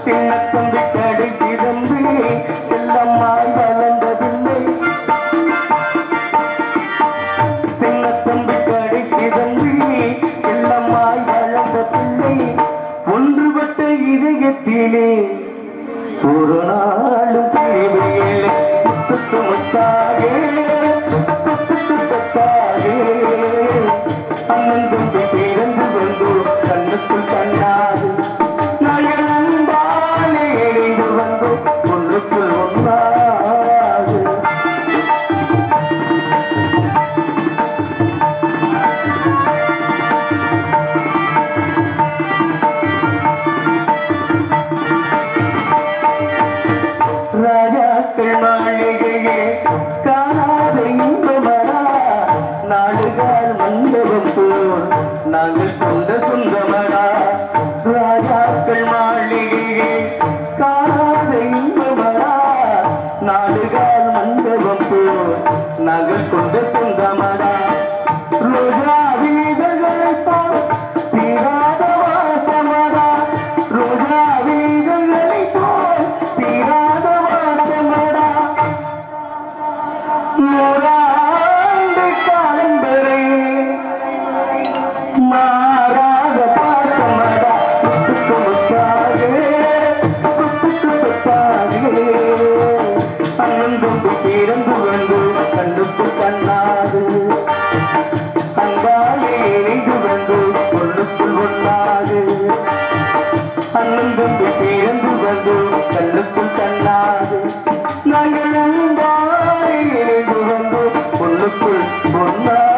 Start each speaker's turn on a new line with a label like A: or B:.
A: சின்ன தம்பி கடை சிறந்து செல்லம்மாய் வளர்ந்ததில்லை. சின்ன தம்பி கடை சிறந்து செல்லம்மாய் வளர்ந்த பிள்ளை ஒன்றுபட்ட இதயத்திலே ஒரு நாளும் பிரிவையில்லை. முத்துக்கு முத்தாக சொத்துக்கு சொத்தாக அண்ணன் தம்பி பிறந்து வந்து கண்ணுக்குள் கண்ணாது நாங்கள் அன்பாலே இணைந்து வந்து ஒன்றுக்குள் ஒன்றாது. ராஜாக்கள் மாளிகையே காணாத இன்பமடா நாடுகால் மண்டபம் போல் நாங்கள் கொண்ட சொந்தமடா. ராஜாக்கள் மாளிகையே காணாத இன்பமடா நாடுகால் மண்டபம் போல் நாங்கள் கொண்ட சொந்தமடா. ரோஜா வீதங்களை போல் தீராத வாசமடா. ரோஜா வீதங்களை போல் தீராத வாசமடா. நூறாண்டு காலம் வரை மாறாத பாசமடா. முத்துக்கு முத்தாக சொத்துக்கு சொத்தாக அண்ணன் தம்பி பிறந்து வந்து கண்ணுக்கு கண்ணாது அன்பாலே இணைந்து வந்து ஒன்றுக்குள் ஒன்றாது. அண்ணன் தம்பி பிறந்து வந்து கண்ணுக்குள் கண்ணாது நாங்கள் அன்பாலே இணைந்து வந்து ஒன்றுக்குள் ஒன்றாது.